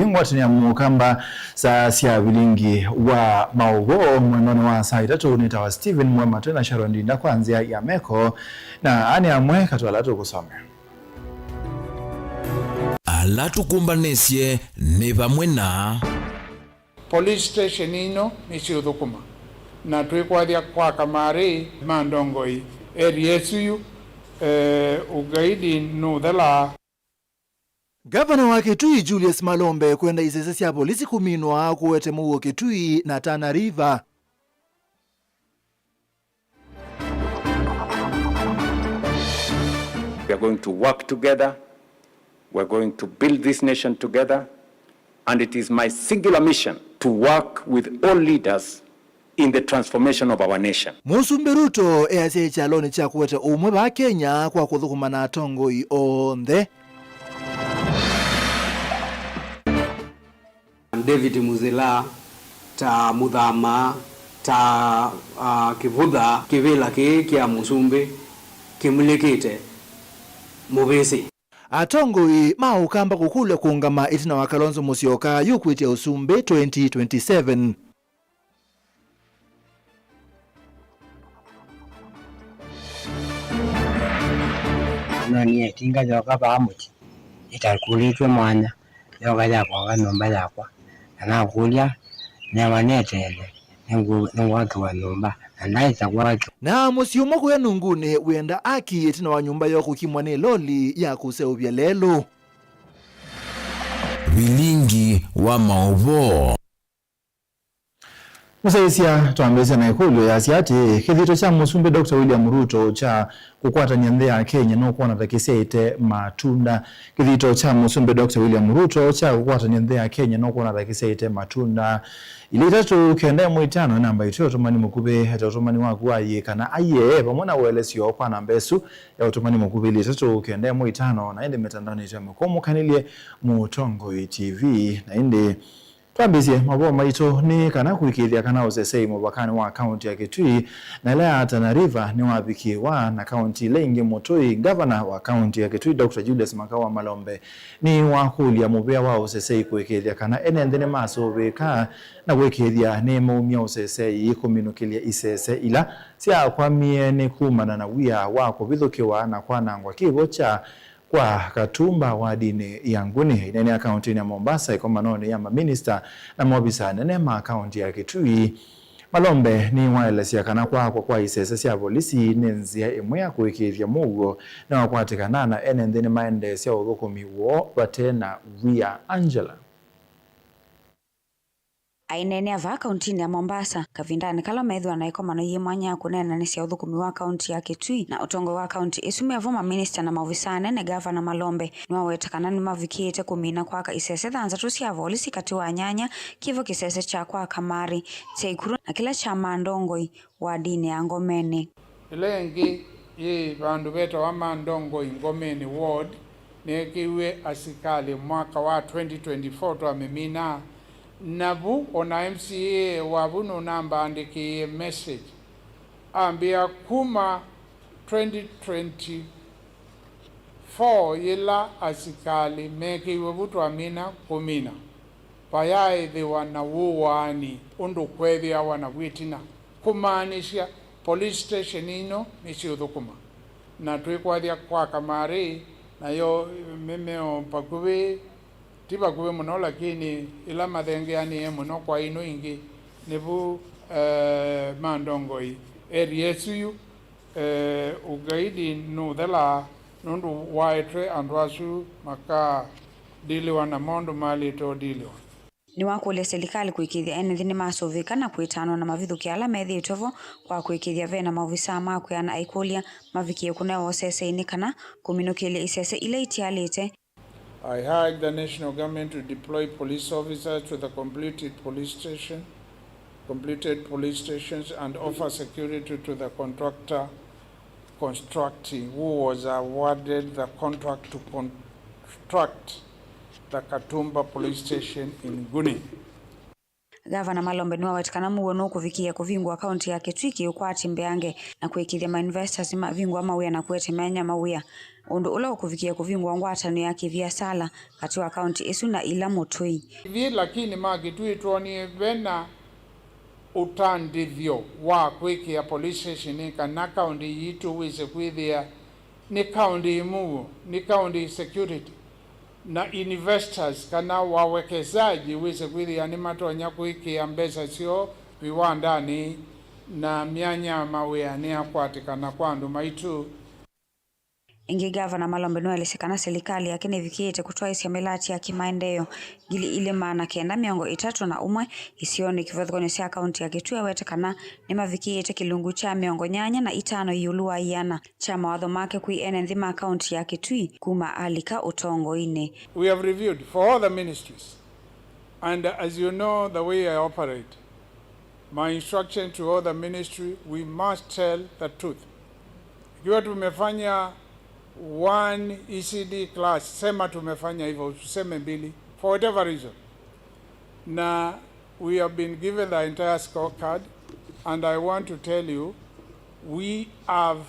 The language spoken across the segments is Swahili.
ngwatini ya mukamba sa siya bilingi wa maugo mwenone wa saa itatu nitawa Steven Mwema tena Sharon Dinda kwanzia ya Meko na ani amwe katwala tukusome. Alatukumbanesye ne bamwe na police station ino nisiuthukuma na twikwathia kwa kamari mandongoi eriesuyu ugaidi nuthela. Gavana wa Kitui Julius Malombe kwenda isese cia polisi kuminwa kuwete muo Kitui na Tana River. We are going to work together. We are going to build this nation together. And it is my singular mission to work with all leaders in the transformation of our nation. Musumbi Ruto ease chaloni cha kuwete umwe ba Kenya kwa kuthukuma na atongoi onthe. David Muzila ta muthama ta kivutha kivila kia Musumbi kimulikite mubisi atongoi maukamba kukule kuungama itina wa Kalonzo Musyoka yukwite Usumbi 2027. Nani tinga joka pamuti itakulitwe mwanya yoga yakwa nomba yakwa na kulia na wanetele ngu wa nomba anaita kwa na musiumo kuya nungune wenda aki itina wa nyumba yoku kimwane loli ya kuseubya lelo bilingi wa maubo. Musaisia tuambeze na ikulu ya siati kithito cha Musumbi Dr. William Ruto cha kukwata nyandhe ya Kenya no kuona takiseite matunda. Kithito cha Musumbi Dr. William Ruto cha kukwata nyandhe ya Kenya no kuona takiseite matunda. Ilitatu kende mwitano namba ito otomani mukube hata otomani wakuwaye kana aye pamona uelesio kwa nambesu ya otomani mukube. Ilitatu kende mwitano na indi metandani ito mkomu kanilie Mutongo TV na indi twambizie mabo maito ni kana kuikithia kana osesei mubakani wa county ya Kitui na lea Tana River ni wabiki wa na county lengi Mutui. Governor wa county ya Kitui Dr. Julius Makawa Malombe ni wakulia mubea wa osesei kuikithia kana enendene maso weka na kuikithia ni maumia osesei kuminukilia isese ila siya kwa miene kumana na wia wako vithukiwa na kwa nangwa kivo cha kwa Katumba wa dini ya Nguni inene akaunti ya Mombasa iko manone ya maminista na mobisa nene ma akaunti ya Kitui. Malombe ni waelesya kana kwa isese cia polisi nenzia imwe ya kuikithia mugo na wakwatikana na enendene maende cia uthukumi wo batena via Angela. Ainene ava kaunti ya Mombasa kavindani kala methwa na ikomano yimwanya kunena ni cia uthukumi wa kaunti ya Kitui na utongo wa kaunti isumi avoma minister na maofisa nene Gavana Malombe ni wawetakana ni mavikite kumina kwaka isese thanza tu cia polisi kati wa nyanya kivo kisese cha kwa Kamari Teikuru na kila cha Mandongoi wa dini ya Ngomeni. Ilengi ye bandu beta wa Mandongoi Ngomeni ward nekiwe asikali mwaka wa 2024 twamemina nabu ona MCA wabuno namba andiki message ambia kuma 2024 yila asikali meki webutu amina kumina payae the wana wuwani undu kwethia wana witina kumanisha police station ino nisiuthukuma na twikwathia kwa Kamari na yo memeo pakuwe tiba kuwe muno lakini ila mathengeani muno kwa ino ingi nibu Mandongoi eriesuyu ugaidi nuthela nundu waitwe andwasu maka diliwa na mondo mali to diliwa ni wakule serikali kuikithia enethini masovika na kuitano na mavithukia ala methitovo kwa kuikithia vena maofisa makwe na aikulia mavikie kuneo osese kana kuminukilia isese ile itialite. I urge the national government to deploy police officers to the completed police stations and offer security to the contractor constructing who was awarded the contract to construct the Katumba police station in Nguni. Gavana Malombe niwa wetikana muo no kuvikia kuvingwa kaunti ya Kitui ukwati Mbeange na kuikithia ma investors mavingwa mawia na kuetemenya mawia undu ula kuvikia kuvingwa ngwatano ya kibiashara kati wa kaunti isu na ila Mutui vi lakini Kitui tuoni vena utandithio wa kwikia police station kana kaunti yitu wise kwithia ni kaunti imuo ni kaunti security na investors kana wawekezaji wise kwithia ni matonya kuikia mbesa sio viwandani na mianya mawia ni akwatikana kwandu maitu. Ingi Gavana Malombe no alisikana serikali yakini vikiete kutoa isi melati ya kimaendeleo gili ile maana kenda miongo 31 isioni kivadhoni sia kaunti ya Kitui wetekana ni mavikiete kilungu cha miongo 85 yulua yana cha mawadho make kuiene nzima kaunti ya Kitui kuma alika utongo ine. We have reviewed for all the ministries, and as you know the way I operate, my instruction to all the ministry, we must tell the truth. Ikiwa tumefanya one ECD class, sema tumefanya hivyo, useme mbili, for whatever reason. Na we have been given the entire scorecard, and I want to tell you, we have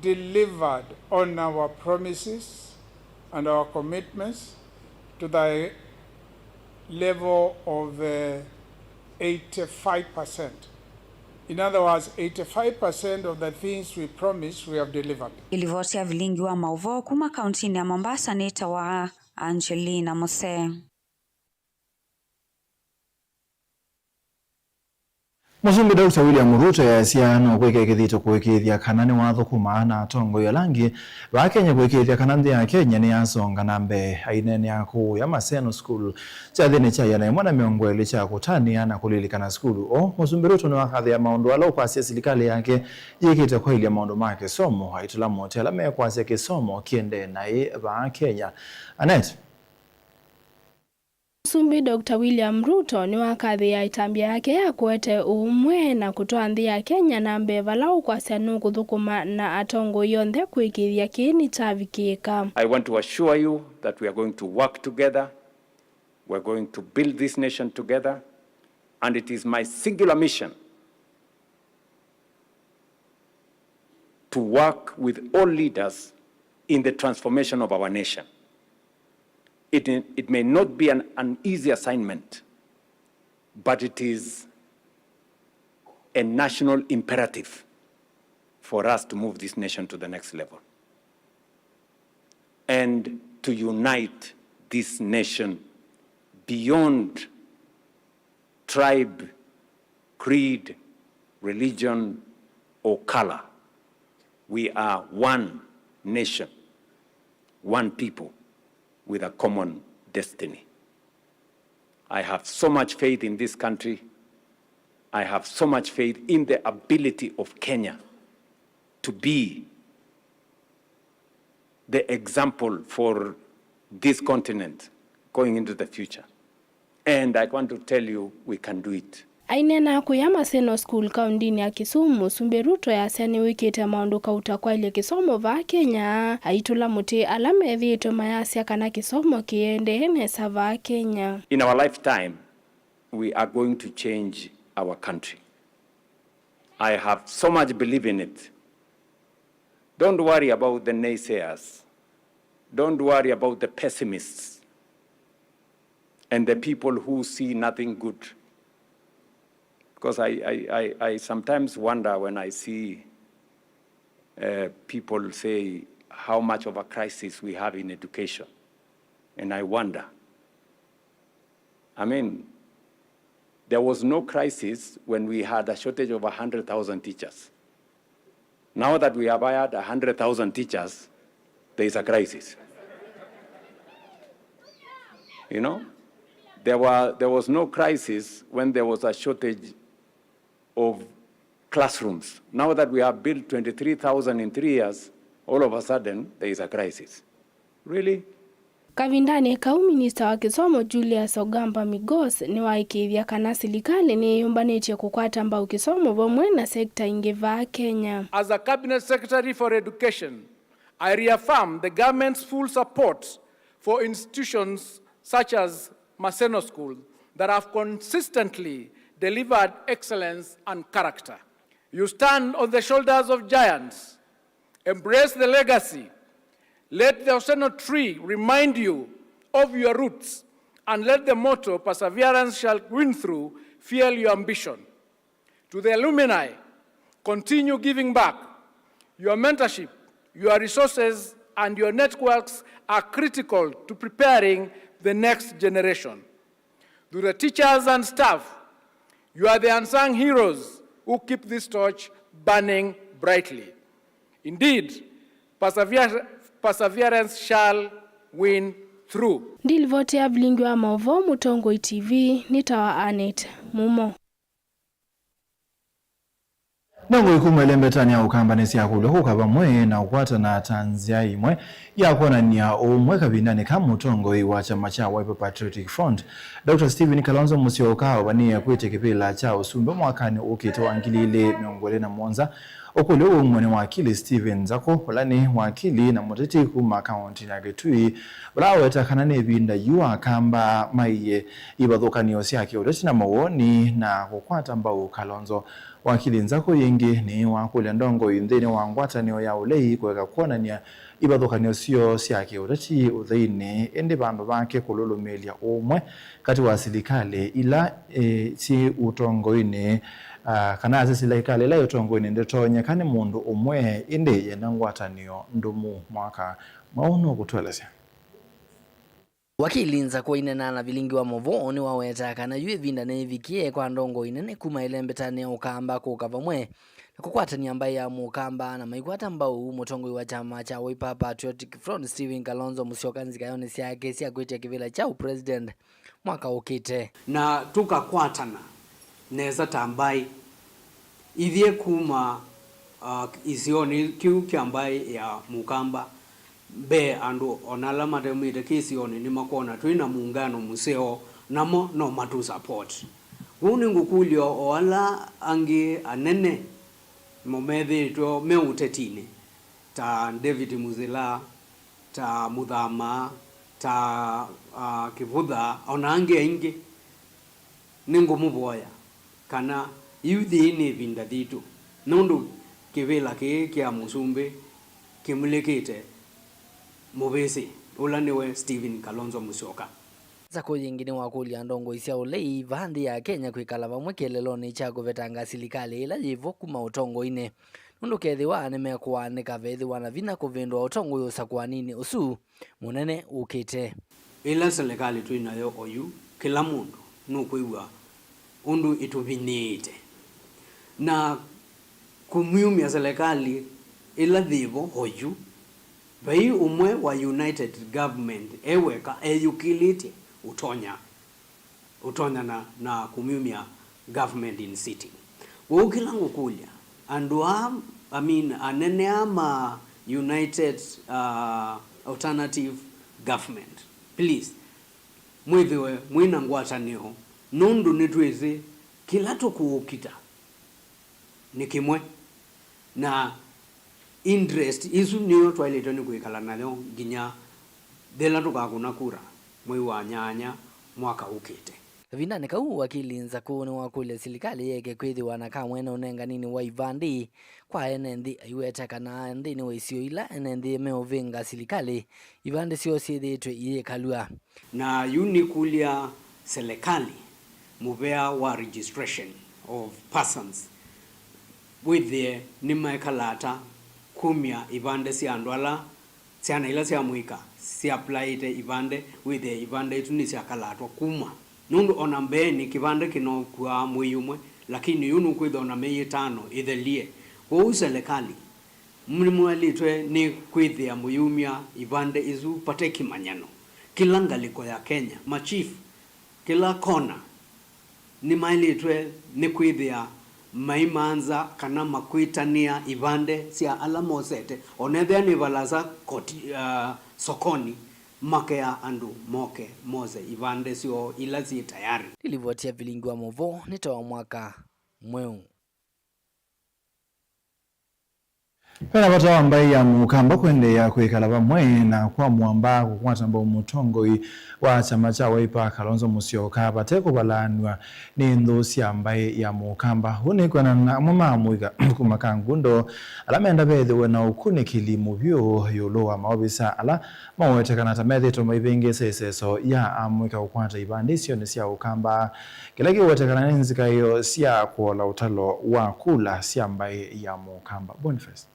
delivered on our promises and our commitments to the level of 85%. In other words, 85% of the things we promised we have delivered. Ilivotia vilingi wa mauvo kuma kauntini ya Mombasa nita wa Angelina Mose. Musumbi Dr. William Ruto yasiano kweke kithito kwekithia kanani watho kumana atongo ya langi wa Kenya kwekithia kanandi ya Kenya ni asonga nambe ainene yaku ya Maseno School cha thine cha yana mwana miongwele cha kutania na kulilikana school Musumbi Ruto ni wakathi ya maundu ala kwa serikali yake yikita kwa ile maundu make somo haitula motela me kwa seke somo kiende na wa Kenya. Anet Musumbi Dr. William Ruto ni wakathi ya itambia yake ya kuete umwe na kutoa nthi ya Kenya na mbevalau kwa sianu kuthukuma na atongo yonthe kwikithia kini chavikika. I want to assure you that we are going to work together. We are going to build this nation together. And it is my singular mission to work with all leaders in the transformation of our nation. It may not be an easy assignment, but it is a national imperative for us to move this nation to the next level and to unite this nation beyond tribe, creed, religion, or color. We are one nation, one people, with a common destiny. I have so much faith in this country. I have so much faith in the ability of Kenya to be the example for this continent going into the future. And I want to tell you, we can do it. Ainena kuya Maseno School kaundini ya Kisumu, Musumbi Ruto yasiani wikite maundu kauta kwa ile kisomo va Kenya. Haitula muti alame vito mayasya kana kisomo kiende henesa va Kenya. In our lifetime, we are going to change our country. I have so much belief in it. Don't worry about the naysayers. Don't worry about the pessimists and the people who see nothing good. Because I sometimes wonder when I see people say how much of a crisis we have in education. And I wonder. I mean, there was no crisis when we had a shortage of 100,000 teachers. Now that we have hired 100,000 teachers, there is a crisis. You know? There was no crisis when there was a shortage of classrooms. Now that we have built 23,000 in 3 years, all of a sudden, there is a crisis. Really? Kavindani kau minista wa kisomo Julius Ogamba Migos ni waikithia kana serikali ni yumbanite kukwata mbau kisomo vomwe na sekta ingiva Kenya. As a Cabinet Secretary for Education, I reaffirm the government's full support for institutions such as Maseno School, that have consistently delivered excellence and character. You stand on the shoulders of giants. Embrace the legacy. Let the Oseno tree remind you of your roots, and let the motto, perseverance shall win through, fuel your ambition. To the alumni, continue giving back. Your mentorship, your resources, and your networks are critical to preparing the next generation. To the teachers and staff, you are the unsung heroes who keep this torch burning brightly. Indeed, perseverance shall win through. Ndilivotea vilingi wa maovo Mutongoi TV nitawa Anet Mumo. Nongo ikumwelembetani ya ukambanisi ya kulo kukaba mwe na ukwata na tanzia imwe ya kuona ni ya umwe kabindani kama Mutongoi wa chama cha Wiper Patriotic Front. Dr. Stephen Kalonzo Musyoka wabani ya kuite kipila cha usumbe mwakani ukito angilile miongole na Mwanza. Okule umwene wakili Stephen Zako walani wakili na muteti kuma kaunti na Kitui walawe takanane binda yuwa kamba maiye ibadhoka ni osiaki udeti na mawoni na kukwata mbao Kalonzo. Wakili Nzako yengi ni wakule ndongo indhini wangwata niyo ya ulei kweka kuona niya ibadhoka ni osio siaki udeti udhini indi bando bake kululu meli ya umwe kati wa silikale ila si utongo ine kana silikale ila utongo ine ndeto nyakani mundu umwe indi yenangwata niyo ndumu mwaka maunu kutuelesea. Wakili Nzako inena na vilingi wa movo ni waweta kana yue vinda na vikie kwa ndongo inene kuma ilembetane ukamba kukavamwe kukwata ni ambaye ya mukamba na maikwata mbao Mutongoi wa chama cha Wiper Patriotic Front Stephen Kalonzo Musyoka nzikayone siya kesi ya kuitia kivila cha president mwaka ukite na tukakwatana neza tambai ithie kuma isioni kiu kiambai ya mukamba be andu onala matemite kisioni ni makona twina muungano museo namo no matu support guni ngukulio oala angi anene momethi to meutetine ta David Muzila ta Muthama ta Kivutha onange ingi ningo muboya kana yuthi ni vinda thitu nundu kivila kia musumbe kimulekite mubesi ulaniwe Stephen Kalonzo Musyoka. Zako yingine wakulia ndongo isia ulei vandi ya Kenya kwikala vamwe keleloni cha kuvetanga silikali ila jivo kuma utongo ine nundu kethi wa nemekuwa nikavethi wana vina kuvindwa utongo yosa kwa nini usu munene ukite ila silikali tuinayo oyu kila mundu nukuiwa undu ituvinite na kumyumia silikali ila dhivo oyu bai umwe wa United Government eweka eyukiliti utonya na kumyumia government in city wokilangu kulya andu anene ama United Alternative Government please mwithiwe mwina ngwatanio nundu nitwizi kila tukuukita ni kimwe na interest isu niyo twaileto ni kuikala nayo ginya thela tukakuna kura mwi wa nyanya mwaka ukite vindani kau wakili Nzako ni wakule silikali yeke kwithi wana kamwena unenga nini wa ivandi kwa enendi ayueta kana ndini wa isio ila enendi meovinga silikali ivandi sio sithitwe iye kalua na unikulia serikali muvea wa registration of persons with the nimekalata kumya ivande si andwala siana ila sia muika si applyite ivande with the ivande ituni sia kalatwa kuma nundu onambe ni kivande kino kwa mwiyumwe lakini yunu kwitha oname tano ithelie kwa serikali mlimwalitwe ni kwithia muyumia ivande izu pate kimanyano kila ngaliko ya Kenya machief kila kona ni mailitwe ni kwithia maimanza kana makuitania ivande sia alamosete onethia ni valaza koti sokoni makea andu moke moze ivande sio ilazi tayari ilivotia vilingi wa movo nitoa mwaka mweu. Pena bata ambaye ya mukamba kwende ya kwekala bamwe na kwa mwamba kukwata mbo mutongoi wa chama cha Wiper Kalonzo Musyoka bateko balanwa ni ndosi ambaye ya mukamba hune kwa na mama muiga kumakangundo alamenda bedwe na ukunikili mubyo yolowa maobisa ala mawetekana tamedhe to maibenge seseso ya amuika kukwata ibandisio ni sia ukamba kilagi wetekana nzika hiyo sia kuola utalo wa kula sia ambaye ya mukamba. Boniface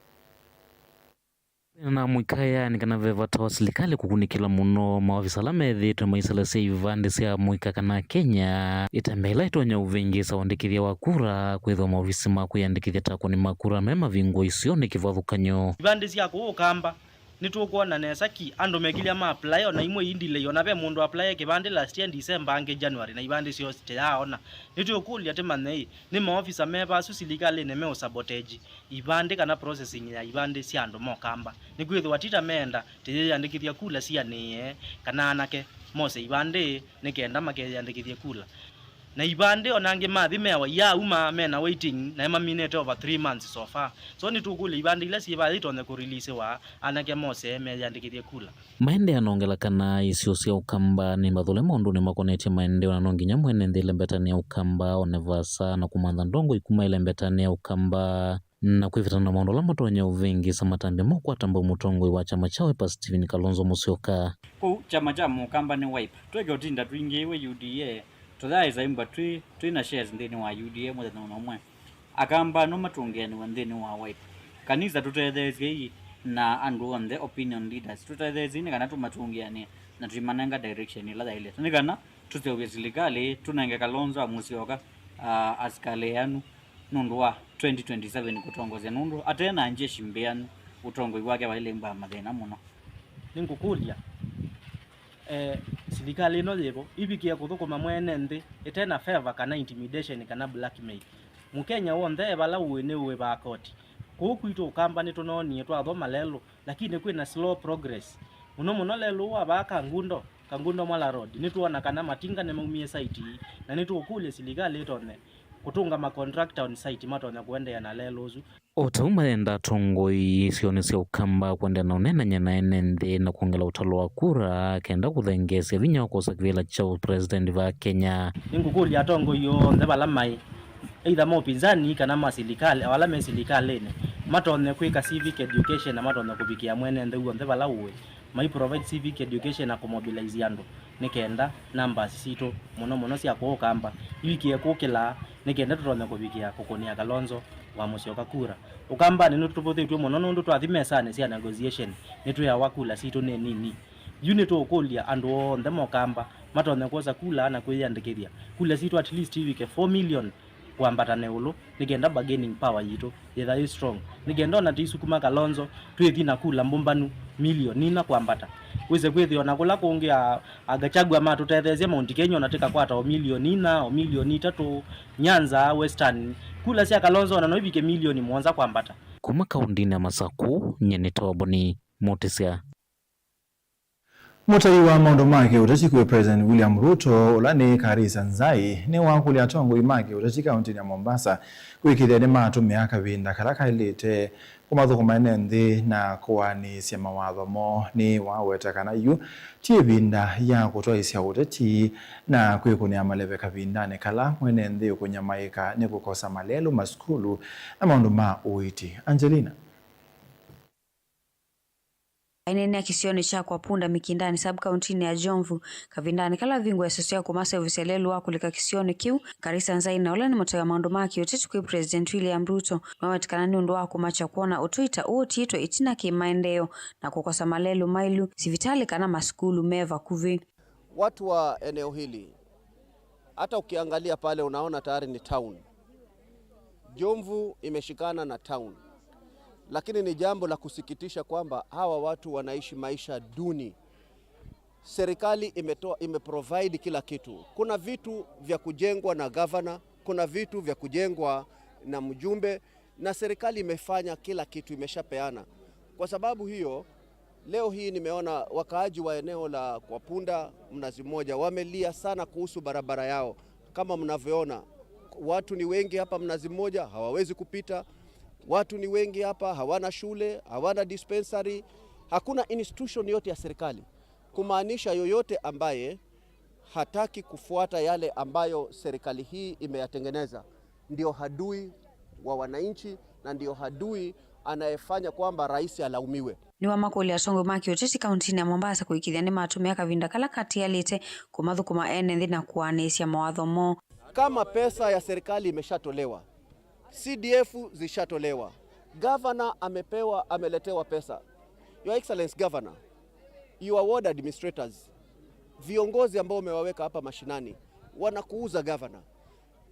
na mwikaya nikana veva tawa serikali kukunikila muno maofisa lamethi tumaisala seivande sia mwika kana Kenya itambela itonya uvingi sawandikithia wa kura kwithwa maofisi makuyandikithia takwa ni makura mema vingo isio nikivathukanyo ivande sia kuukamba nitukuona nesa ki andu mekilia ma apply ona imwe indile yona be mundu apply kivande last year December ange January na ivande sio yaona nitukulia temane ni maofisa meba su serikali ne meo sabotage ivande kana processing ya ivande sia andu mokamba nikwithwa watita menda tiyandikithia kula sia ni kana anake mose ivande nikenda makeyandikithia kula na ibande onange mathi mewa ya uma mena waiting na maminate over 3 months so far so ni tukule ibande ile si bali tonde ku release wa anake mose me yandikithie kula maende anongela kana isio sia ukamba ni mathule mondu ni makonete maende anonginya mwene ndile mbetani ya ukamba onevasa na kumanda ndongo ikuma ile mbetani ya ukamba na kwivitana maondo la motonya uvingi samatambe mokwatamba mutongo wa chama cha Wiper Stephen Kalonzo Musyoka ku chama cha mukamba ni Wiper twege utinda twingiwe UDA tudhaiza imba twina shares ndeni wa UDA moja na umwe akamba no matungeni wa ndeni wa Wiper kanisa tutethezi na andu on the opinion leaders tutethezi ni kana tumatungeni na tumananga direction ila ile ni kana tutewe serikali tunenge Kalonzo Musyoka askale yanu nundu wa 2027 kutongoza nundu atena nje shimbeanu utongoi wake wa ile mba mathena muno ningukulia serikali no lebo ibikia kuthukuma mwene nthi itena favor kana intimidation kana blackmail mukenya wonthe bala uwene uwe ba koti kukwito ukamba ni tunoni twathoma lelo lakini kwina slow progress muno lelo wa ba kangundo mwala road nituona kana matinga ne maumie site na nitukule serikali itone kutunga ma contractor on site matona kuendea na lelozu otauma enda tongoi sioni sia ukamba kwenda na unena nyana enende na kuongela utalo wa kura kenda kuthengesia vinya wakosa kivila cha president va Kenya ningukuli atongo yo ndebala mai either mo pinzani kana ma serikali wala me serikali ne matone kwika civic education na matone kubikia mwene ndeuo ndebala uwe mai provide civic education na kumobilize yando nikenda namba sito muno sia kuukamba iwikie kukila nikenda tutone kubikia kukonia Kalonzo wa Musyoka kura ukamba ni tutupothetwe muno nundu twathimesane sia negotiation nitu ya wakula sito ne nini unit okulia andu onthe mokamba matone kosa kula na kwiyandikithia kula sito at least iwike 4 million kwambatane ulu nikenda bargaining power yitu yetha is strong nikenda na tisukuma Kalonzo twethi na kula mbumbanu milioni na kwambata weze kwethio na kula kuongea agachagwa matu tethezie Mount Kenya unataka kwata o milioni na o milioni 3 Nyanza Western kula sia Kalonzo na noibike milioni mwanza kwambata kuma kaundini ya Masaku nyene toboni motisia Mutari wa maondo make utachikwe President William Ruto ulani Karisa Nzai ni wakuli atongo imake utachika untini ya Mombasa kuikithia ni matu miaka vinda karaka ilite kumathuku manenthi na kuwani sia mawatho mo ni wawetakana yu tie vinda ya kutoa isia uteti na kwikunia maleve kavindane kala mwenenthi ukunyamaika ni kukosa malelu maskulu na maondo ma uiti. Angelina ainene ya kisioni cha kwa punda mikindani sub-countini ya Jomvu kavindani kala vingu ya sosia kumasa uviselelu wa kulika kisioni kiu Karisa Nzai na ula ni moto ya maondo maki utetu kwa President William Ruto mawetikana ni undu wa kumacha kuona utuita uoti ito itina kimaendeo na kukosa malelu mailu sivitali kana maskulu meva kuvi. Watu wa eneo hili hata ukiangalia pale unaona tayari ni town. Jomvu imeshikana na town. Lakini ni jambo la kusikitisha kwamba hawa watu wanaishi maisha duni. Serikali imeprovide kila kitu. Kuna vitu vya kujengwa na governor, kuna vitu vya kujengwa na mjumbe na serikali imefanya kila kitu, imeshapeana. Kwa sababu hiyo leo hii nimeona wakaaji wa eneo la kwa Punda Mnazi Mmoja wamelia sana kuhusu barabara yao. Kama mnavyoona watu ni wengi hapa Mnazi Mmoja hawawezi kupita. Watu ni wengi hapa, hawana shule, hawana dispensary, hakuna institution yote ya serikali. Kumaanisha yoyote ambaye hataki kufuata yale ambayo serikali hii imeyatengeneza ndio hadui wa wananchi na ndio hadui anayefanya kwamba rais alaumiwe. Ni wa makuli atongo maki uteti kauntini ya Mombasa kuikithia ni matumia kavinda kala kati yalite kumathukuma ene na kuanesia mawatho mo. Kama pesa ya serikali imeshatolewa, CDF zishatolewa, governor ameletewa pesa. Your Excellency Governor, your ward administrators, viongozi ambao umewaweka hapa mashinani wanakuuza governor.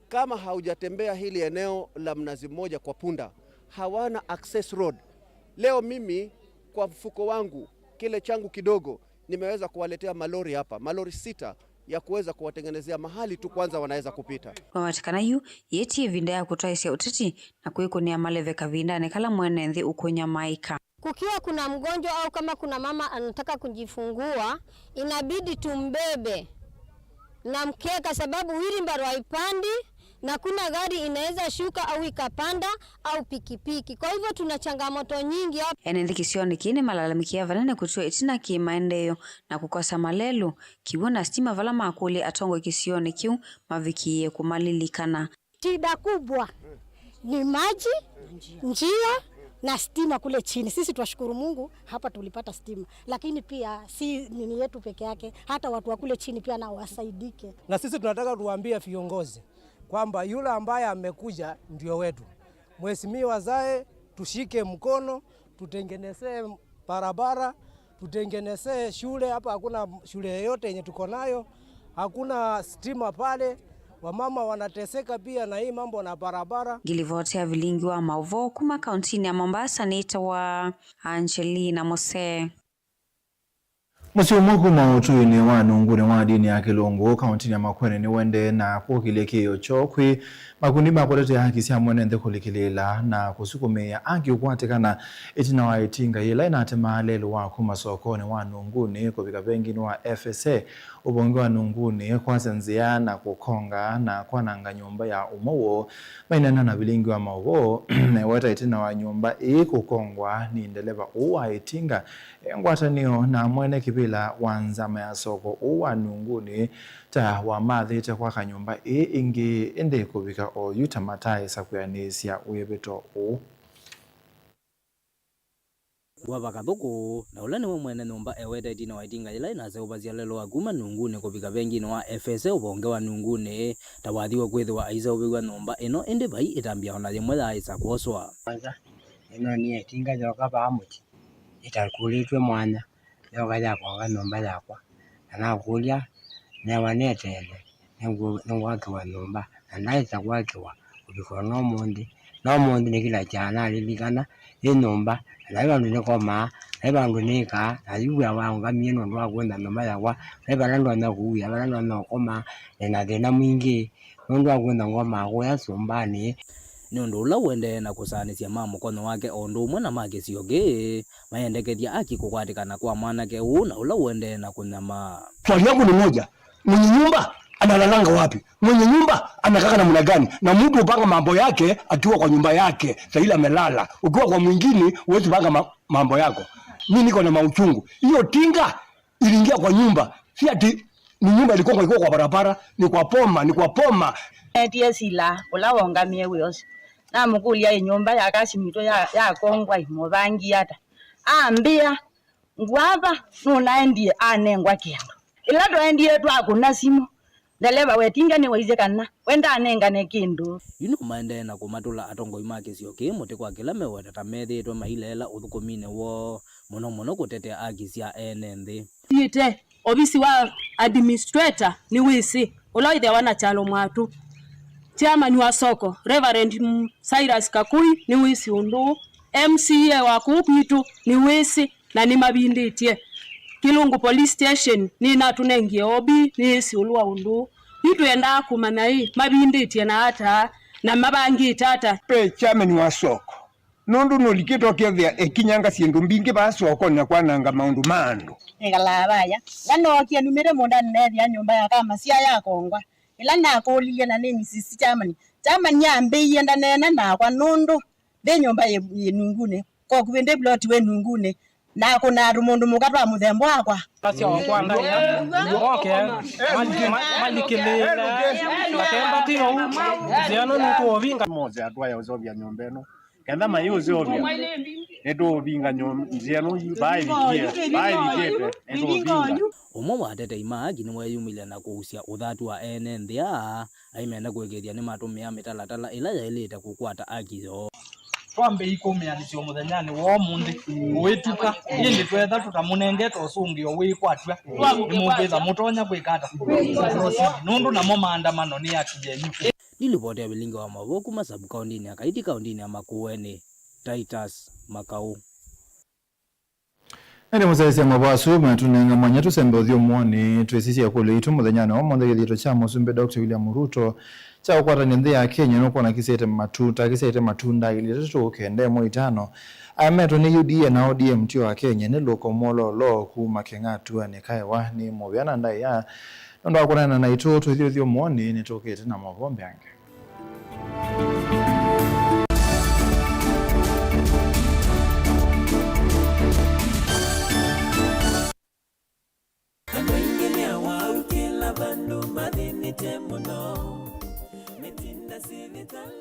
Kama haujatembea hili eneo la Mnazi Mmoja kwa punda, hawana access road. Leo mimi kwa mfuko wangu kile changu kidogo nimeweza kuwaletea malori hapa, malori 6 ya kuweza kuwatengenezea mahali tu kwanza wanaweza kupita. Kwa watakana yu yeti vinda ya kutoa isia uteti na kuikunia maleve kavinda nekala mwene nthi ukunya maika. Kukiwa kuna mgonjwa au kama kuna mama anataka kujifungua, inabidi tumbebe na mkeka, sababu wheelbarrow haipandi na kuna gari inaweza shuka au ikapanda au pikipiki. Kwa hivyo tuna changamoto nyingi hapa. Ene kisioni kine malalamikia vanene kutua itina kimaendeleo na kukosa malelu kiwona stima vala makuli atongo kisioni kiu mavikie kumalilikana. Shida kubwa ni maji, njia na stima kule chini. Sisi tuwashukuru Mungu hapa tulipata stima, lakini pia si nini yetu peke yake, hata watu wa kule chini pia na wasaidike. Na sisi tunataka tuwaambie viongozi kwamba yule ambaye amekuja ndio wetu. Mheshimiwa zae tushike mkono, tutengenezee barabara, tutengenezee shule. Hapa hakuna shule yoyote yenye tuko nayo, hakuna stima pale. Wamama wanateseka pia na hii mambo na barabara. Gilivotea vilingi wa Mauvo kuma kauntini ya Mombasa nita wa Angelina Mose. Musiumuku mautui ni wanungune wa dini ya Kilungu kauntini ya Makwene ni wende na kukilekeo chokwi makundi makolete ya haki siya mwene nde kulikilila na kusukumea angi ukwatikana itina wa itinga ila inatema lelu wa kumasokone wanungune kubika vengini wa FSA ubongi wanungune kwa zanzia na kukonga na kwa nanga nyumba ya umowo mainana na vilingi wa mauvo weta itina wa nyumba kukongwa ni indeleva uwa itinga ngwatanio na mwene kibila wanzama ya soko uwa nunguni ta wa mathi ta kwa kanyumba ingi ende kubika o yutamatai sakuyanisia uyebeto u wabakathuku na ula ni mwene nyumba ewete itina wa itinga ila inase ubazia lelo aguma nunguni kubika vengine wa FSA ubonge wa nunguni ta wathiwa kwithiwa aisa ubigwa nyumba ino ende bai itambia ona yemwe ya isa kuoswa kwanza ino ni itinga joka pamuti itakulitwe mwana yoga ya kwa nyumba yakwa na kulia na wanetele ngwakiwa nyumba anaita kwakiwa ubiko no mundi ni kila jana lilikana nyumba na bandu ne koma na bandu ne ka ayuya wanga mieno ndo kwenda nyumba yakwa na bandu na kuya bandu na koma na dena mwingi ndo kwenda ngoma kwa yasombani Nundu ula wende na kusanisia mukono wake ondu umwe na make sioge maendekethia aki kukwatikana kwa mwanake huu na ula wende na kunyama. Swali yangu ni moja, mwenye nyumba analalanga wapi? Mwenye nyumba anakaa namna gani? Na mtu upanga mambo yake akiwa kwa nyumba yake, sasa ile amelala. Ukiwa kwa mwingine huwezi panga mambo yako. Mimi niko na mauchungu. Hiyo tinga iliingia kwa nyumba. Si ati ni nyumba ilikuwa kwa barabara, ni kwa poma. Ndiye sila ola wongamie wiyose. Na mukulia nyumba ya kasimito ya kongwa imobangi yata ambia ngwaba nunaendie anengwa kendo ila to endie to akuna simo ndeleba wetinga ni waize kana wenda anenga ne kindu ino maende na kumatula atongo imake sioke muti kwa kila meweta tamethe to mailela uthukumine wo muno kutetea agisia enende yite obisi wa administrator ni wisi ulaithe wana chalo mwatu chairman wa soko Reverend Cyrus Kakui ni wisi undu MCA wa kupitu ni wisi na ni mabinditie Kilungu police station ni natunengie obi ni wisi ulwa undu itu enda kumana hii mabinditie na hata na mabangi tata chairman wa soko nundu nolikito kethia ekinyanga sindu mbingi ba soko na kwananga maundu mandu ngala baya ngano kia numere monda nethia nyumba ya kama sia ya kongwa ila na kulia na nini sisi chamani nyambe yenda nena na kwa nundu the nyumba ye nungune ko kubende plot we nungune na kuna rumundu mukatwa muthembo akwa pasio kwanga ya okay malikele batenda tio ziano nuko vinga moja atwa ya uzovya nyombeno kenda mayuzi ovya nedo vinga ziano baivikie nedo vinga umwe wa tete imagi ni weyumile na kuhusia uthatu wa ene nthia aimenda kwegeria ni matumia mitalatala ila yailite kukwata akizo twambe ikomea nicio muthenyani wo mundi wituka indi twetha tutamunengeta usungio wikwatwa ni mubitha mutonya kwikata nundu namo maandamano ni akijenyu. Nilipoti ya Bilinga wa Mavuku masabu kaundini ya Kaiti kaundini ya Makueni Titus Makau. Ene muzaisi ya mabasu mwatunenga mwanya tusembe uthio mwoni tuesisi ya kule itu muthenyani wa mwanda githito cha Musumbe Dr. William Ruto cha ukwata nyendhe ya Kenya nuko na kisete matunda ili tuto kende mo itano ameto ni UDA na ODM tio wa Kenya ni loko molo lo kuma kengatu ane kaiwa ni mobiana ndai ya ndo akunana na itu tuthio mwoni ni tokete na mavombe ange.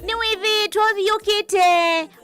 Ni wivi tothiukite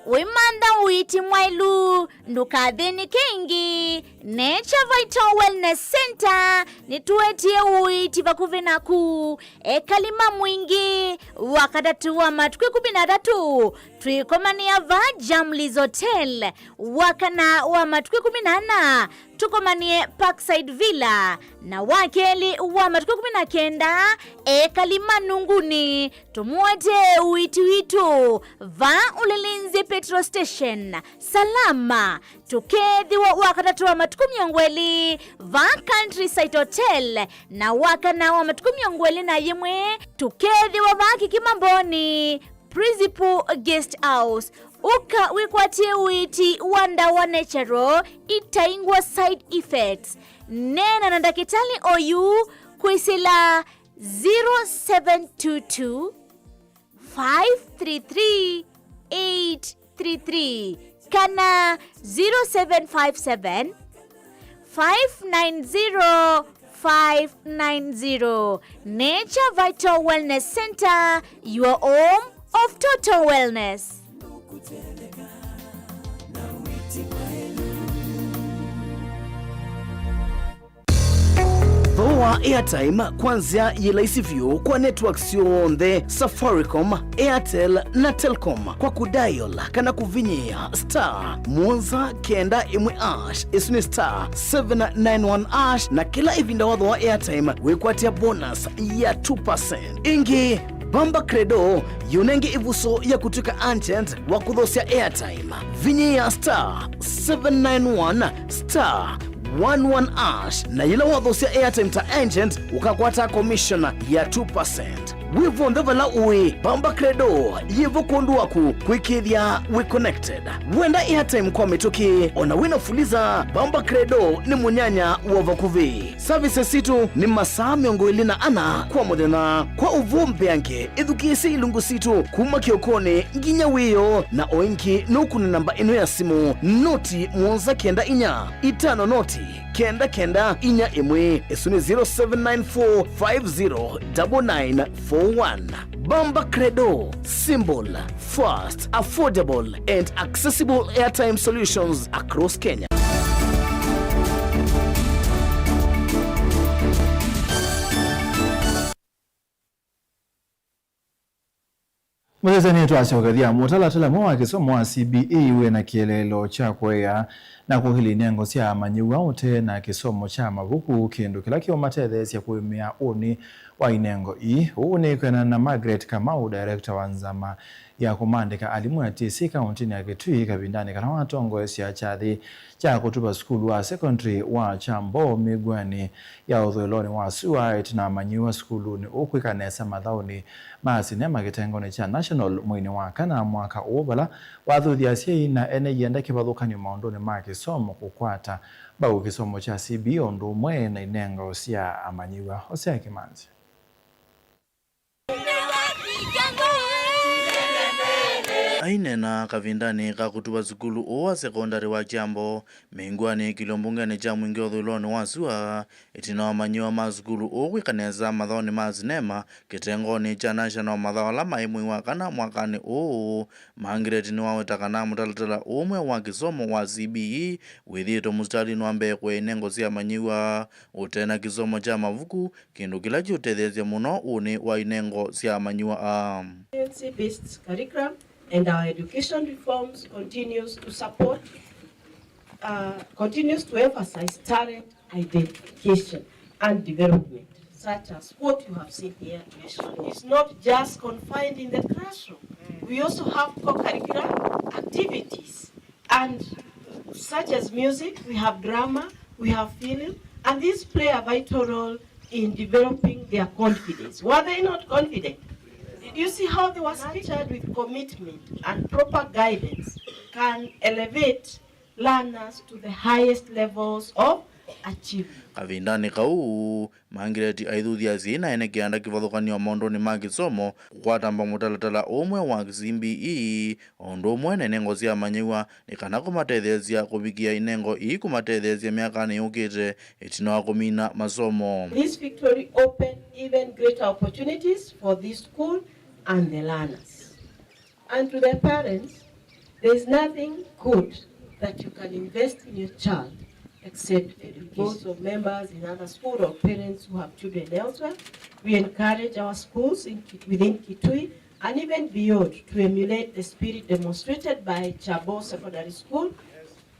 wimanda uiti mwailu ndukathini kingi Nature Vital Wellness Center nituetie uiti vakuvi naku ekalima mwingi wakatatu wa matukwi 13 tuikomania va Jamlies Hotel wakana wa matukwi 18 tukomanie Parkside Villa na wakeli wa matukwi 19 ekalima nunguni tumuete uiti witu va Ulilinzi Petrol Station salama tukethi wa wakatatu wa matukwi 20 va Countryside Hotel na wakana wa matukwi 20 na yimwe tukethi wa va Kikimamboni Principal Guest House uka wikwatie uiti wanda wa natural itaingwa side effects nena na ndakitali oyu kuisila 0722 533 833 kana 0757 590 590. Nature Vital Wellness Center, your home of total wellness. Voa airtime kwanzia yelaisivyo kwa networks yonthe Safaricom, Airtel na Telcom kwa kudial kana kuvinyia *191# isuni *791# na kila ivinda watho wa airtime wekwatia bonus ya 2%. Ingi Bamba Credo yunenge ivuso ya kutuka agent wa kuthosia airtime vinyia *791 11# na yila wathosia airtime ta agent ukakwata commission ya 2%. Wivo ndevala uwi Bamba Credo yivo kondu waku kuikithia we connected wenda airtime kwa metoki ona wina fuliza Bamba Credo ni munyanya wa vakuvi services situ ni masaa 24 kwa muthenya kwa uvumbe yanke ithukisi ilungu situ kuma kiokone nginya wiyo na oinki nukuni namba ino ya simu noti 19 itano noti kenda inya imwe esuni 0794509941. Bamba Credo, symbol, fast, affordable and accessible airtime solutions across Kenya. Mwezani yetu ashokathia mutalatala mwa kisomo wa CBE we na kielelo cha kwea na kuhili nengo sia manyiwa ote na kisomo cha mavuku kindu kila kio matedhe sia kuimia uni wa inengo uni kwena na Margaret Kamau director wa nzama ya kumandika alimu ya TC kauntini ya Kitui kabindani kana watongo sia chathi cha kutuba skulu wa secondary wa Chambo migwani ya udhuiloni wa Suwait na manyiwa skulu ni ukwikanesa madhauni maasinema kitengoni cha National mwini waka na mwaka ubala wathuthi asiai na ene yenda kibathukani maundoni ma kisomo kukwata bau kisomo cha CBE ondu mwe na inengo sia amanyiwa Hosea Kimanzi. ainena kavindani kakutuba zukulu owa sekondari wa Kiambo mingwani kilombungani cha mwingi othuloni wa sua itina wamanyiwa mazukulu ogwikaneza mathoni ma sinema kitengoni cha national mathawala maimwi wakana mwakani mangireti ni wawetakana mutalatala umwe wa kisomo wa CBE withito mustalini wa mbee kwe inengo sia manyiwa utena kisomo cha mavuku kindu kila chiutethezya muno uni wa inengo sia manyiwa based curriculum, and our education reforms continues to emphasize talent identification and development, such as what you have seen here. It's not just confined in the classroom. We also have co-curricular activities, and such as music, we have drama, we have film, and these play a vital role in developing their confidence. Were they not confident? Did you see how they were structured with commitment and proper guidance can elevate learners to the highest levels of achievement? Kavindani kau mangireti aithuthia zina ene kianda kivathukania maundoni ma kisomo kukwatamba mutalatala umwe wa CBE ondo umwe na inengo cia manyiwa nikana kumatethezia kuvikia inengo kumatethezia miakani yukite itina wa kumina masomo. This victory opened even greater opportunities for this school and the learners. And to the parents, there is nothing good that you can invest in your child except education. Both of members in other schools or parents who have children elsewhere, we encourage our schools within Kitui and even beyond to emulate the spirit demonstrated by Chabo Secondary School.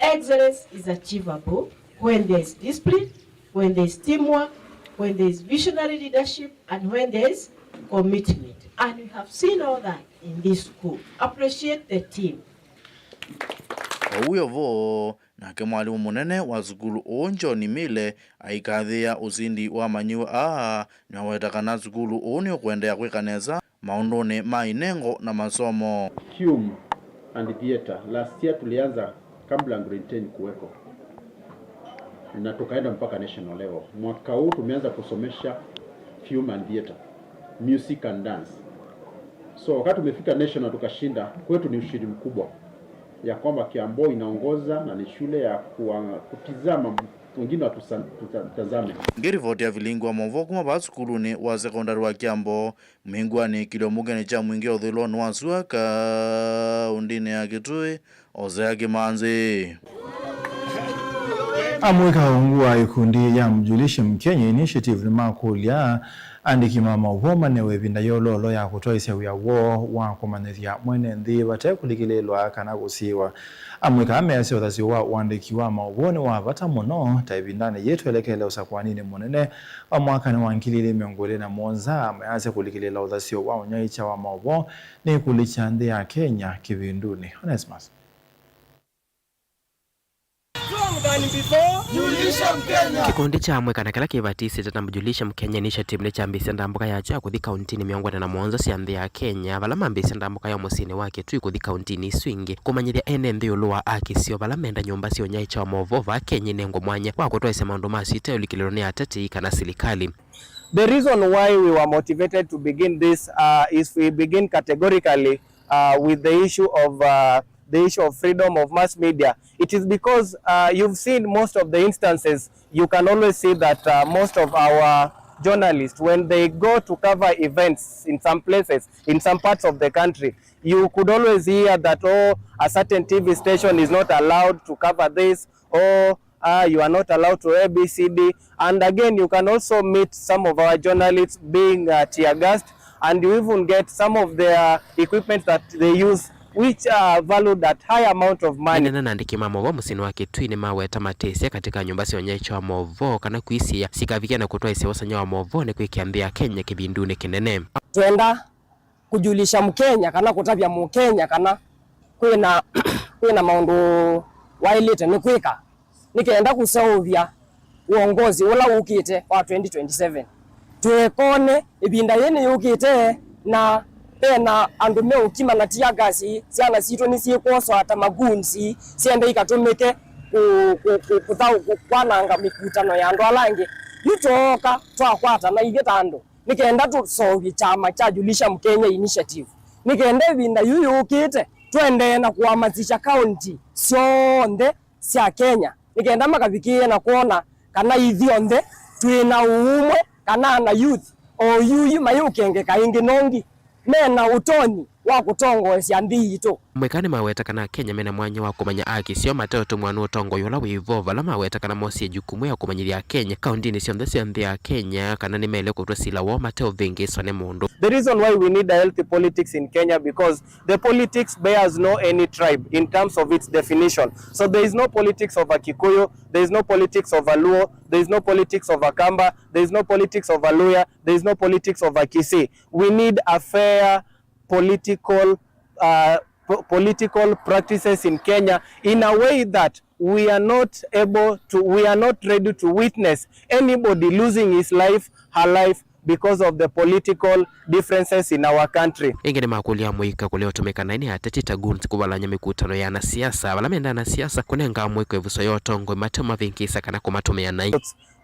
Excellence is achievable when there is discipline, when there is teamwork, when there is visionary leadership, and when there is commitment. And we have seen all that in this school. Appreciate the team. Uyovo nake mwalimu munene wa zukulu John Mile aikathia uzindi wa manyiwa niwawetakana zukulu ni kuendea kwikaneza maundoni ma inengo na masomo. Film and theater last year tulianza kabla grade 10 kuweko na tukaenda mpaka national level. Mwaka huu tumeanza kusomesha film and theater, music and dance. So wakati tumefika national tukashinda, kwetu ni ushindi mkubwa ya kwamba Kiambo inaongoza na ni shule ya kutizama wengine watutazame. Ngirivoti ya vilingwa movo kuma basukuluni wa sekondari wa Kiambo mingwani kilomugani cha mwingi othuloni wa sua kaundini ya Kitui Ozea Kimanzi. Amweka ungua ikundi ya mjulishe Mkenya Initiative ni makulia andiki mama woma newe vinda yololo ya kutoa isiya ya wa kumanithia mwene nthi bate kulikilelwa kana gusiwa. Amweka amese uthasi wa wandiki wa mawone wa bata muno taibindane yetu elekele usakwanini munene wa mwaka ni wa nkilili miongole na monza ameanze kulikilela uthasi wa unyaicha wa mawo ni kulicha nthi ya Kenya kivinduni. Onesmus. Kikundi cha mweka na kila kibatisi tata mjulisha Mkenya Initiative ni cha mbisi ndambuka ya cha kuthi kauntini miongwana na mwonza sia nthi ya Kenya vala mambisi ndambuka ya musini wake tui kuthi kauntini swingi kumanyithia ene nthi uluwa akisio vala menda nyumba sio nyaicha wa movova Kenya nengo mwanya wa kutoa maundu masita ulikililo ni atati kana silikali. The reason why we were motivated to begin this is we begin categorically with the issue of freedom of mass media. It is because you've seen most of the instances, you can always see that most of our journalists, when they go to cover events in some places, in some parts of the country, you could always hear that, a certain TV station is not allowed to cover this, or you are not allowed to ABCD. And again, you can also meet some of our journalists being tear gassed, and you even get some of their equipment that they use which are valued at high amount of money. Nena nandiki mamovo musini wake tui ni maweta matesia katika nyumba si onyecho wa movo kana kuisia sikavikia na kutoa isi wasanya wa movo ni kuikiambia Kenya kibinduni kinene. Tuenda kujulisha Mkenya kana kutavya Mkenya kana kuina maundu wailite ni kuika. Nikaenda kusauvya uongozi ula ukite wa 2027. Tuekone ibinda yene yukite na pena andume ukima na tiagasi siana sito nisi koso hata magunzi siende ikatumike kwananga mikutano ya ndo alange nitoka twakwata na igetando nikaenda tusovi chama cha Julisha Mkenya Initiative nikaenda binda yuyu ukite twende na kuhamasisha kaunti cionthe cia Kenya nikenda makabikie na kuona kana ithionde twina uumwe kana na youth o yuyu mayukenge kaingi nongi mena utoni wa kutongoesya nthi itu mwekani maweta kana Kenya mena mwanya wa kumanya aki sio matatu mwana utongo yola wivo vala maweta kana mosi jukumu ya kumanyithia Kenya kaunti ni cionthe cia nthi ya Kenya kana ni mele kutwasila wo mateo vingi sone mundu. The reason why we need a healthy politics in Kenya because the politics bears no any tribe in terms of its definition. So there is no politics of a Kikuyu, there is no politics of a Luo, there is no politics of a Kamba, there is no politics of a Luya, there is no politics of a Kisii. We need a fair political practices in Kenya in a way that we are not ready to witness anybody losing his life, her life because of the political differences in our country. Ingene makulia mwika kuleo tumekana ini ateti tagunti kubalanya mikutano ya na siasa wala menda na siasa kunenga mwiko evuso yotongo matema vinkisa kana kumatumia nai.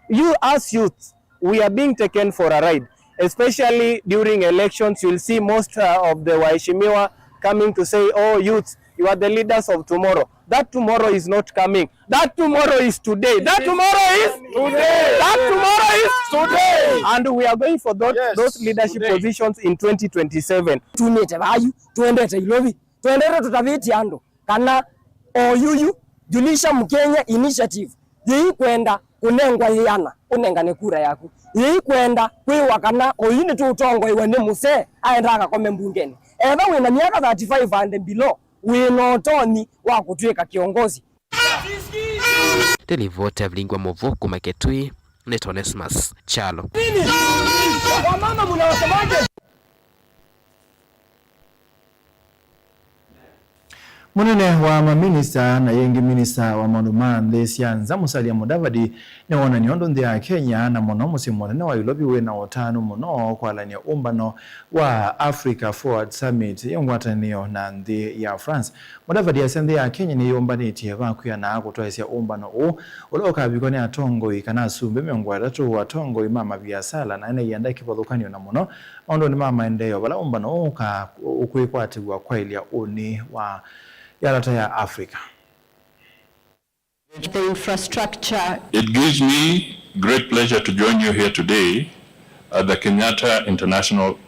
You as youth, we are being taken for a ride. Especially during elections, you'll see most of the waheshimiwa coming to say, oh, youth, you are the leaders of tomorrow. That tomorrow is not coming. That tomorrow is today. That tomorrow is today. That tomorrow is today. And we are going for those leadership positions in 2027. Tunete bayu, tuendete ilovi, tuendete tutaviti ando. Kana oyuyu, Julisha Mkenya Initiative. Yei kwenda kunengwa yana, unengane kura yaku. Yei kwenda kwiwa kana oyini tu utongo iwene muse, aendaka kome mbungeni. Eba wina miaka 35 and below, wina otoni wa kutueka kiongozi. Televote avlingwa movoku maketui, Netonesmas Chalo. Wamama munawasemaje? Munene wa maminista na yengi minista wa maundu Sianza Musalia Mudavadi ni wona niondo nthi ya Kenya na mono musimonene wa ilobi wina otanu muno kwa lania umbano wa Africa Forward Summit yongwatanio na nthi ya France. Mudavadi ya nthi ya Kenya ni yombaniti vakuya na kutwaisya umbano u uloka bikoni atongo ikana sumbe miongwa tatu watongo imama biasala na ene yanda kipothukanio na muno ondo ni mama endeyo bala umbano uka ukwikwatiwa kwa ilia uni wa Yarata ya Africa. The infrastructure. It gives me great pleasure to join you here today at the Kenyatta International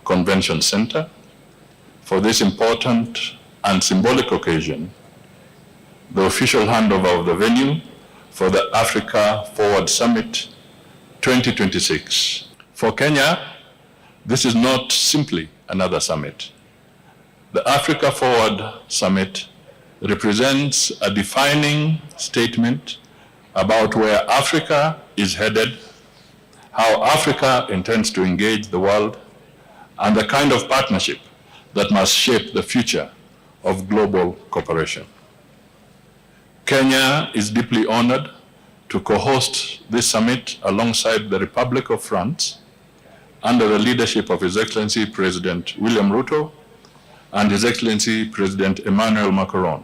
Convention Center for this important and symbolic occasion, the official handover of the venue for the Africa Forward Summit 2026. For Kenya, this is not simply another summit. The Africa Forward Summit represents a defining statement about where Africa is headed, how Africa intends to engage the world, and the kind of partnership that must shape the future of global cooperation. Kenya is deeply honored to co-host this summit alongside the Republic of France under the leadership of His Excellency President William Ruto and His Excellency President Emmanuel Macron.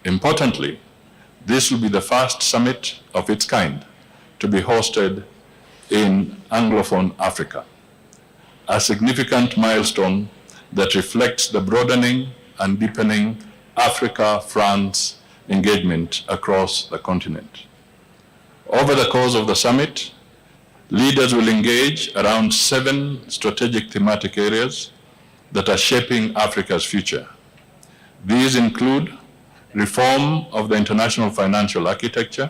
Importantly, this will be the first summit of its kind to be hosted in Anglophone Africa, a significant milestone that reflects the broadening and deepening Africa-France engagement across the continent. Over the course of the summit, leaders will engage around 7 strategic thematic areas that are shaping Africa's future. These include reform of the international financial architecture,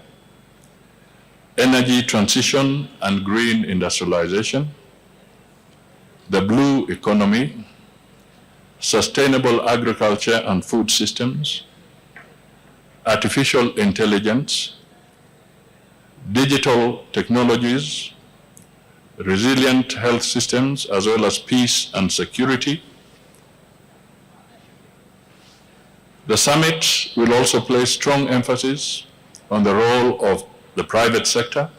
energy transition and green industrialization, the blue economy, sustainable agriculture and food systems, artificial intelligence, digital technologies, resilient health systems, as well as peace and security. The summit will also place strong emphasis on the role of the private sector.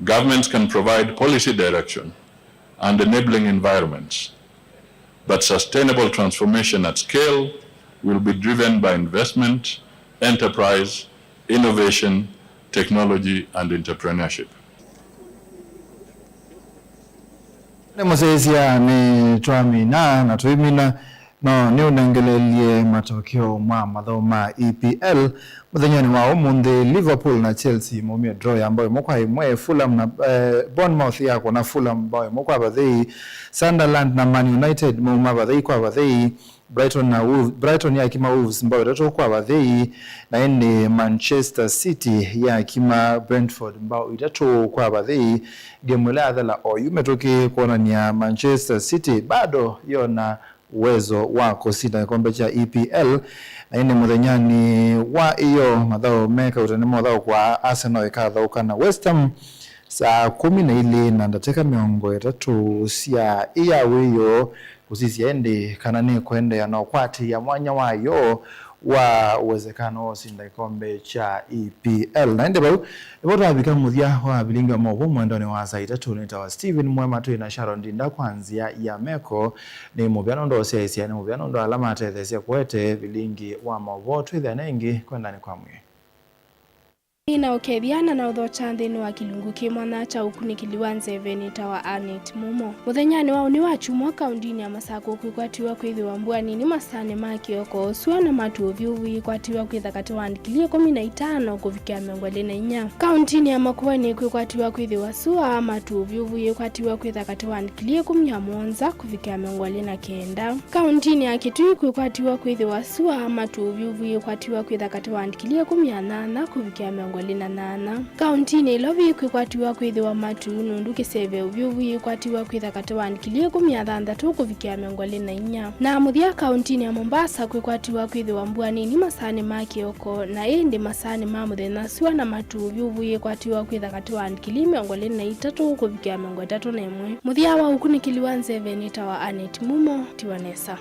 Governments can provide policy direction and enabling environments, but sustainable transformation at scale will be driven by investment, enterprise, innovation, technology, and entrepreneurship. Nemosesia ni tuamina na tuimina no ni unengelelie matokeo ma matho ma EPL muthenyani wa umuthi Liverpool na Chelsea mumia draw ambayo mukwa imwe Fulham na Bournemouth yako na Fulham ambayo mukwa bathei Sunderland na Man United mumwa bathei kwa bathei Brighton ya kima Wolves ambayo tatu kwa bathei na ende Manchester City ya kima Brentford ambayo tatu kwa bathei game la adhala oyumetoke kuona ni ya Manchester City bado yona uwezo wako sita kombe cha EPL na ine muthenyani wa iyo mathao meka utanimo mathao kwa Arsenal ikatha na West Ham saa 12 na ndateka miongo 3 cia iya wiyo kusisia ende kana ni kwende ya na kwati ya mwanya wayo wa uwezekano sinda kombe cha EPL na ende bau iboto abika muthia wa bilinga mobo mwendone wa saa 3 nita wa Steven Mwema tu na Sharon Dinda kwanzia ya meko ni mubiano ndo cia ni mubiano ndo alama atethesia kwete bilingi wa mobo tu nengi kwenda ni kwa mwe ina ukethiana na uthocha nthini wa kilungu kimwana cha ukunikiliwa nzeveni tawa Anet Mumo muthenyani wao ni wachumwa kaundini ya Masako kwikwatiwa kwithiwa mbwani ni masane ma kioko usua na matu vyuvi kwatiwa kwithakati wandikilie 15 kufikia 24 kaundini ya Makueni kwikwatiwa kwithiwa sua matu vyuvi kwatiwa kwithakati wandikilie 17 kufikia 29 kaundini ya Kitui kwikwatiwa kwithiwa sua matu vyuvi kwatiwa kwithakati wandikilie 18 kufikia 28 kauntini ilovi kwikwatiwa kwithiwa matu nundu kiseve uvyuvi kwatiwa kwithakati wandikilie 16 kufikia 24 na muthia kauntini ya Mombasa kwikwatiwa kwithiwa mbwani ni masani ma kioko na indi masani ma muthenya sua na matu uvyuvi kwatiwa kwithakati wandikilie 23 kufikia 31 muthia wa ukunikiliwa nzeveni tawa Anet Mumo Tiwanesa.